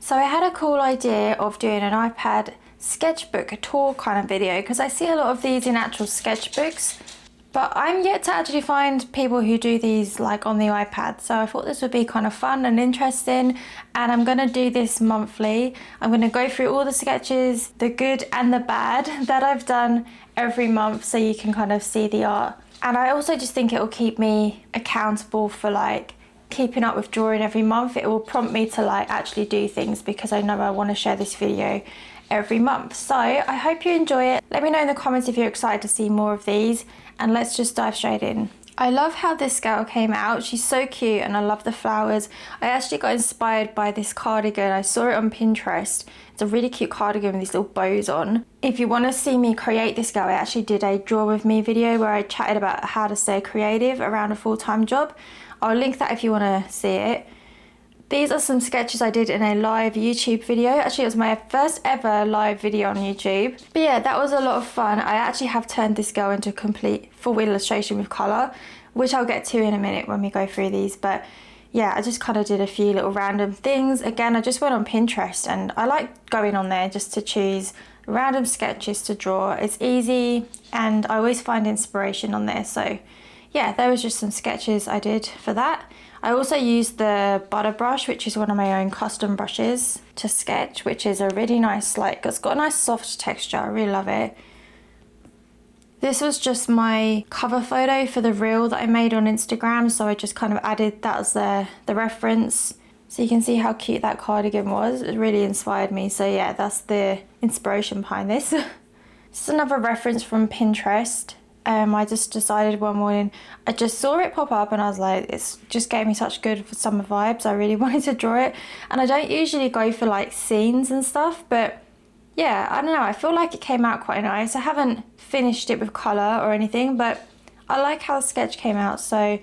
So I had a cool idea of doing an iPad sketchbook tour kind of video because I see a lot of these in actual sketchbooks, but I'm yet to actually find people who do these like on the iPad. So I thought this would be kind of fun and interesting, and I'm gonna do this monthly. I'm gonna go through all the sketches, the good and the bad, that I've done every month, so you can kind of see the art. And I also just think it will keep me accountable for like keeping up with drawing every month. It will prompt me to like actually do things because I know I want to share this video every month. So I hope you enjoy it. Let me know in the comments if you're excited to see more of these, and let's just dive straight in. I love how this girl came out. She's so cute and I love the flowers. I actually got inspired by this cardigan. I saw it on Pinterest. It's a really cute cardigan with these little bows on. If you want to see me create this girl, I actually did a draw with me video where I chatted about how to stay creative around a full-time job. I'll link that if you want to see it. These are some sketches I did in a live YouTube video. Actually, it was my first ever live video on YouTube. But yeah, that was a lot of fun. I actually have turned this girl into a complete full illustration with colour, which I'll get to in a minute when we go through these. But yeah, I just kind of did a few little random things. Again, I just went on Pinterest and I like going on there just to choose random sketches to draw. It's easy and I always find inspiration on there. So yeah, there was just some sketches I did for that. I also used the butter brush, which is one of my own custom brushes, to sketch, which is a really nice, like, it's got a nice soft texture. I really love it. This was just my cover photo for the reel that I made on Instagram, so I just kind of added that as the reference. So you can see how cute that cardigan was. It really inspired me. So yeah, that's the inspiration behind this. This is another reference from Pinterest. I just decided one morning, I just saw it pop up and I was like, it's just gave me such good summer vibes. I really wanted to draw it. And I don't usually go for like scenes and stuff, but yeah, I don't know, I feel like it came out quite nice. I haven't finished it with colour or anything, but I like how the sketch came out. So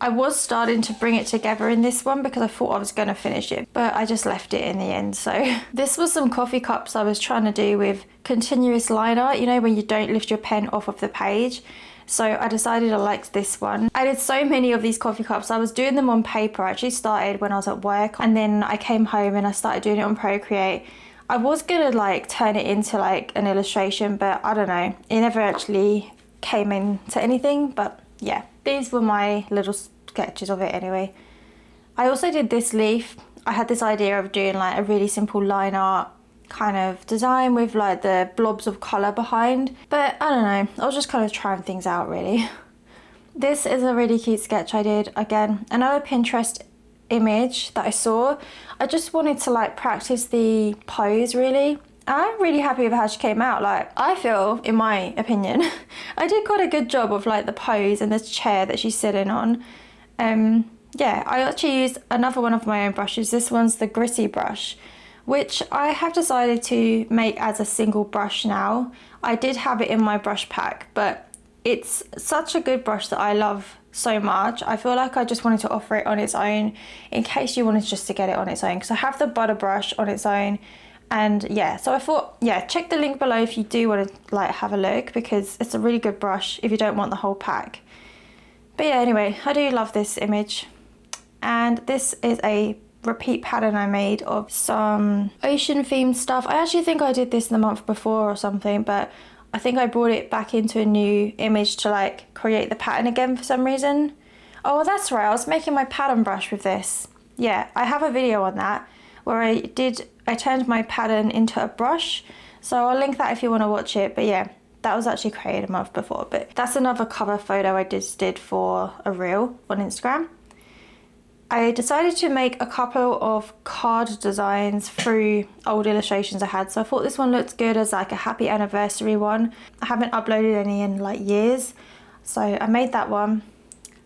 I was starting to bring it together in this one because I thought I was going to finish it, but I just left it in the end. So this was some coffee cups I was trying to do with continuous line art, you know, when you don't lift your pen off of the page. So I decided I liked this one. I did so many of these coffee cups. I was doing them on paper. I actually started when I was at work, and then I came home and I started doing it on Procreate. I was gonna like turn it into like an illustration, but I don't know, it never actually came into anything. But yeah, these were my little sketches of it anyway. I also did this leaf. I had this idea of doing like a really simple line art kind of design with like the blobs of colour behind, but I don't know, I was just kind of trying things out really. This is a really cute sketch I did. Again, another Pinterest image that I saw. I just wanted to like practice the pose really. I'm really happy with how she came out. Like, I feel, in my opinion, I did quite a good job of like the pose and this chair that she's sitting on. Yeah, I actually used another one of my own brushes. This one's the gritty brush, which I have decided to make as a single brush now. I did have it in my brush pack, but it's such a good brush that I love so much. I feel like I just wanted to offer it on its own in case you wanted just to get it on its own, because I have the butter brush on its own. And yeah, so I thought, yeah, check the link below if you do want to like have a look, because it's a really good brush if you don't want the whole pack. But yeah, anyway, I do love this image. And this is a repeat pattern I made of some ocean themed stuff. I actually think I did this the month before or something, but I think I brought it back into a new image to like create the pattern again for some reason. Oh, that's right, I was making my pattern brush with this. Yeah, I have a video on that where I turned my pattern into a brush. So I'll link that if you want to watch it. But yeah, that was actually created a month before. But that's another cover photo I just did for a reel on Instagram. I decided to make a couple of card designs through old illustrations I had. So I thought this one looked good as like a happy anniversary one. I haven't uploaded any in like years. So I made that one.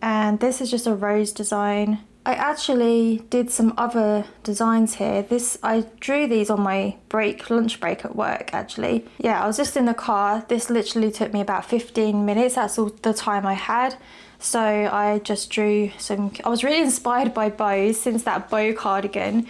And this is just a rose design. I actually did some other designs here. I drew these on my lunch break at work actually. Yeah, I was just in the car. This literally took me about 15 minutes. That's all the time I had. So I just drew some, I was really inspired by bows since that bow cardigan.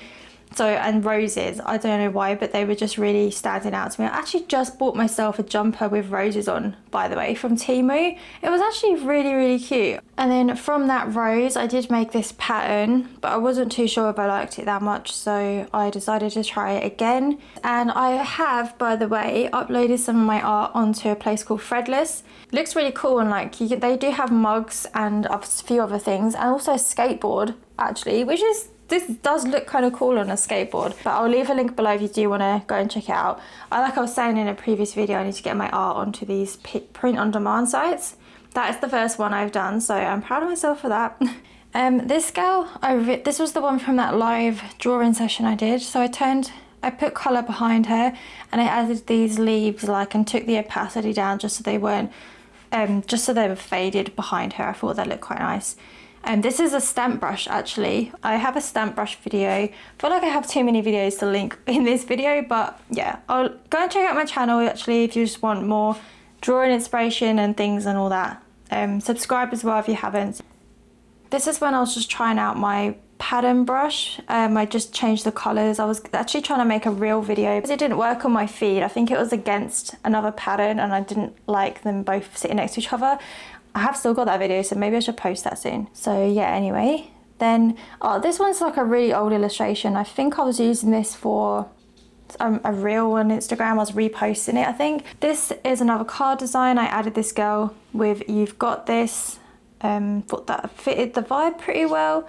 So, and roses, I don't know why, but they were just really standing out to me. I actually just bought myself a jumper with roses on, by the way, from Temu. It was actually really, really cute. And then from that rose, I did make this pattern, but I wasn't too sure if I liked it that much, so I decided to try it again. And I have, by the way, uploaded some of my art onto a place called Threadless. It looks really cool, and like they do have mugs and a few other things, and also a skateboard actually, which is, this does look kind of cool on a skateboard. But I'll leave a link below if you do want to go and check it out. Like I was saying in a previous video, I need to get my art onto these print on demand sites. That is the first one I've done, so I'm proud of myself for that. This girl, this was the one from that live drawing session I did. So I put colour behind her, and I added these leaves and took the opacity down just so they weren't, just so they were faded behind her. I thought that looked quite nice. This is a stamp brush actually. I have a stamp brush video. I feel like I have too many videos to link in this video, but yeah, I'll go and check out my channel actually if you just want more drawing inspiration and things and all that. Subscribe as well if you haven't. This is when I was just trying out my pattern brush. I just changed the colours. I was actually trying to make a real video because it didn't work on my feed. I think it was against another pattern and I didn't like them both sitting next to each other. I have still got that video, so maybe I should post that soon. So yeah, anyway, then this one's like a really old illustration. I think I was using this for a reel on Instagram. I was reposting it, I think. This is another card design. I added this girl with "You've Got This." Thought that fitted the vibe pretty well.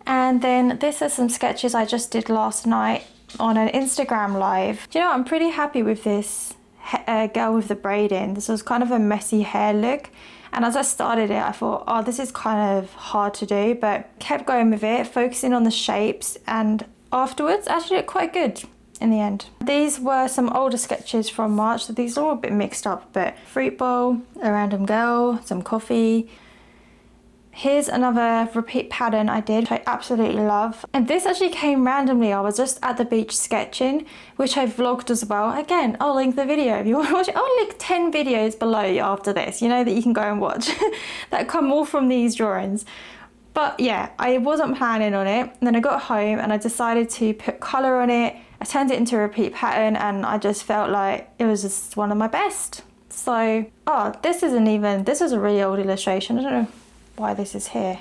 And then this is some sketches I just did last night on an Instagram live. Do you know what? I'm pretty happy with this girl with the braid in. This was kind of a messy hair look, and as I started it I thought, oh, this is kind of hard to do, but kept going with it, focusing on the shapes, and afterwards actually looked quite good in the end. These were some older sketches from March, so these are all a bit mixed up, but fruit bowl, a random girl, some coffee. Here's another repeat pattern I did, which I absolutely love. And this actually came randomly. I was just at the beach sketching, which I vlogged as well. Again, I'll link the video if you want to watch it. I'll link 10 videos below after this, you know, that you can go and watch that come all from these drawings. But yeah, I wasn't planning on it. And then I got home and I decided to put colour on it. I turned it into a repeat pattern and I just felt like it was just one of my best. So, this is a really old illustration. I don't know why this is here.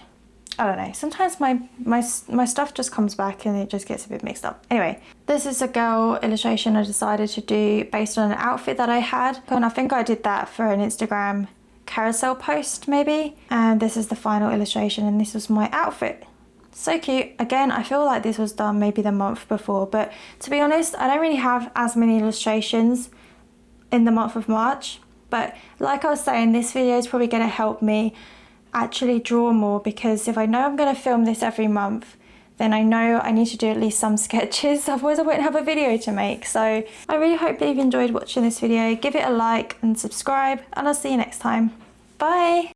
I don't know. Sometimes my stuff just comes back and it just gets a bit mixed up. Anyway, this is a girl illustration I decided to do based on an outfit that I had. And I think I did that for an Instagram carousel post maybe. And this is the final illustration and this was my outfit. So cute. Again, I feel like this was done maybe the month before, but to be honest, I don't really have as many illustrations in the month of March. But like I was saying, this video is probably going to help me actually draw more, because if I know I'm going to film this every month, then I know I need to do at least some sketches, otherwise I won't have a video to make. So I really hope that you've enjoyed watching this video. Give it a like and subscribe, and I'll see you next time. Bye!